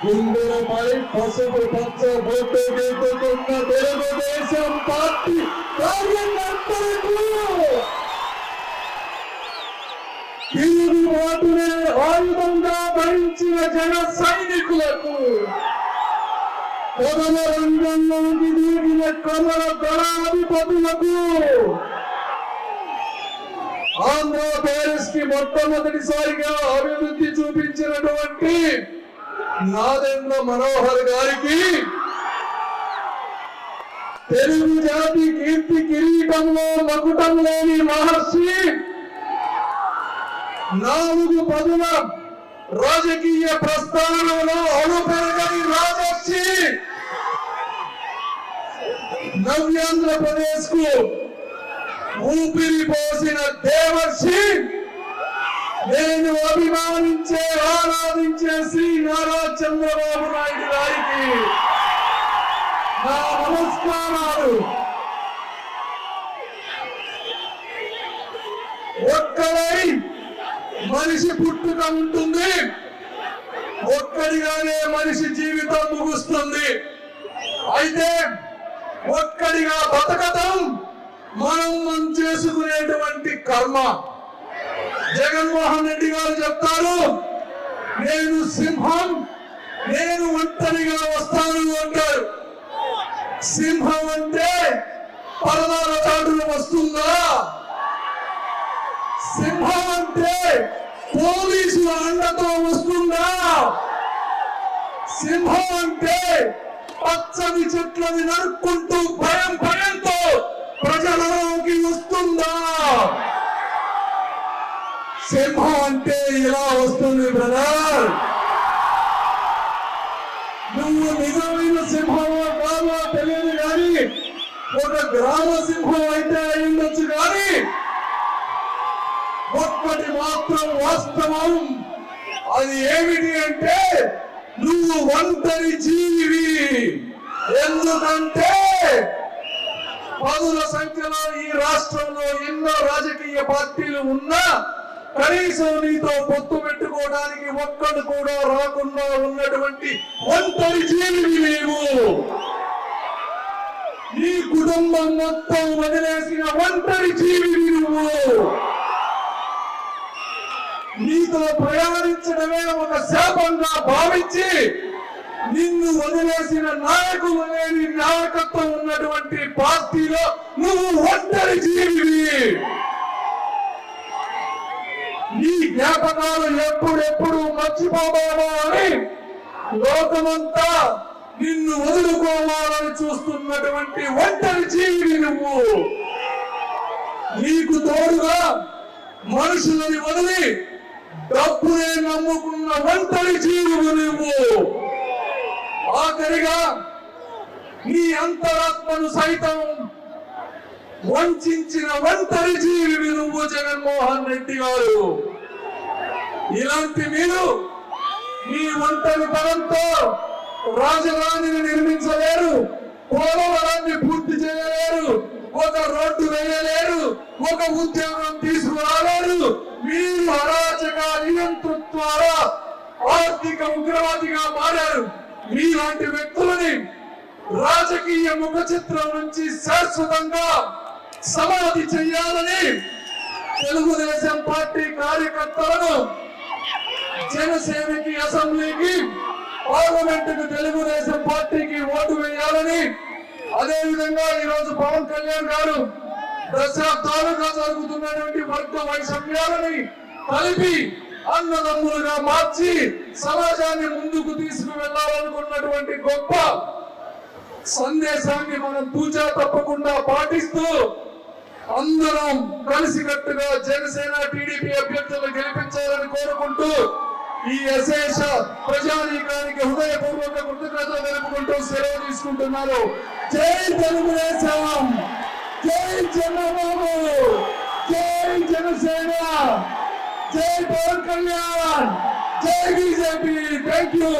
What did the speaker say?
గుండెలపై పసుపు పచ్చ బొట్టు గీతుకున్న తెలుగుదేశం పార్టీ కార్యకర్తలకు తిరుగుబాటునే ఆయుధంగా భరించిన జన సైనికులకు పొదల రంగంలోకి దిగిన కమల దళాధిపతులకు ఆంధ్రప్రదేశ్ కి మొట్టమొదటిసారిగా అభివృద్ధి చూపించినటువంటి నాదెండ్ల మనోహర్ గారికి తెలుగు జాతి కీర్తి కిరీటంలో మకుటం లేని మహర్షి 4 పదుల రాజకీయ ప్రస్థానంలో అడుపెరగని రాజర్షి నవ్యాంధ్రప్రదేశ్ కు ఊపిరి పోసిన దేవర్షి నేను అభిమానించే ఆరాధించే శ్రీ నారా చంద్రబాబు నాయుడు గారికి నా నమస్కారాలు. ఒక్కడై మనిషి పుట్టుక ఉంటుంది, ఒక్కడిగానే మనిషి జీవితం ముగుస్తుంది. అయితే ఒక్కడిగా బతకడం మనం చేసుకునేటువంటి కర్మ. జగన్మోహన్ రెడ్డి గారు చెప్తారు, నేను సింహం, నేను ఒంటరిగా వస్తాను అంటారు. సింహం అంటే పరదాల చాటున వస్తుందా? సింహం అంటే పోలీసుల అండతో వస్తుందా? సింహం అంటే పచ్చని చెట్లని నరుక్కుంటూ భయంతో ప్రజలలోకి వస్తుందా? సింహం అంటే ఇలా వస్తుంది బ్రదర్. నువ్వు నిజమైన సింహమో కాదో తెలియదు కానీ ఒక గ్రామ సింహం అయితే అయిండొచ్చు కానీ ఒక్కటి మాత్రం వాస్తవం. అది ఏమిటి అంటే నువ్వు ఒంటరి జీవి. ఎందుకంటే పదుల సంఖ్యలో ఈ రాష్ట్రంలో ఎన్నో రాజకీయ పార్టీలు ఉన్నా కనీసం నీతో పొత్తు పెట్టుకోవడానికి ఒక్కడు కూడా రాకుండా ఉన్నటువంటి ఒంటరి జీవి నీవు. నీ కుటుంబం మొత్తం వదిలేసిన ఒంటరి జీవి నువ్వు. నీతో ప్రయాణించడమే ఒక శాపంగా భావించి నిన్ను వదిలేసిన నాయకులు లేని నాయకత్వం ఉన్నటువంటి పార్టీలో నువ్వు ఒంటరి జీవి. నీ జ్ఞాపకాలు ఎప్పుడెప్పుడు మర్చిపోవాలో అని లోకమంతా నిన్ను వదులుకోవాలని చూస్తున్నటువంటి ఒంటరి జీవి నువ్వు. నీకు తోడుగా మనుషులని వదిలి డబ్బునే నమ్ముకున్న ఒంటరి జీవి నువ్వు. ఆఖరిగా నీ అంతరాత్మను సైతం వంచిన ఒంటరి జీవి నువ్వు జగన్మోహన్ రెడ్డి గారు. ఇలాంటి మీరు మీ ఒంటరి తరంతో రాజధానిని నిర్మించలేరు, పోలవరాన్ని పూర్తి చేయలేరు, ఒక రోడ్డు వేయలేరు, ఒక ఉద్యోగం తీసుకురాలేరు. మీరు అరాచక నియంతృత్వాల ఆర్థిక ఉగ్రవాదిగా మారారు. మీలాంటి వ్యక్తులని రాజకీయ ముఖ చిత్రం నుంచి శాశ్వతంగా సమాధి చెయ్యాలని తెలుగుదేశం పార్టీ కార్యకర్తలను జనసేనకి, అసెంబ్లీకి, పార్లమెంటుకు తెలుగుదేశం పార్టీకి ఓటు వేయాలని, అదేవిధంగా ఈరోజు పవన్ కళ్యాణ్ గారు దశాబ్దాలుగా జరుగుతున్నటువంటి వర్గ వైషమ్యాలని కలిపి అన్నదమ్ములుగా మార్చి సమాజాన్ని ముందుకు తీసుకువెళ్లాలనుకున్నటువంటి గొప్ప సందేశాన్ని మనం తూచా తప్పకుండా పాటిస్తూ అందరం కలిసికట్టుగా జనసేన, టీడీపీ అభ్యర్థులను గెలిపించాలని కోరుకుంటూ ఈ అశేష ప్రజానీకానికి హృదయపూర్వక కృతజ్ఞతలు తెలుపుకుంటూ సెలవు తీసుకుంటున్నారు. జై తెలుగుదేశం, జై చంద్రబాబు, జై జనసేన, జై పవన్ కళ్యాణ్, జై బీజేపీ. Thank you.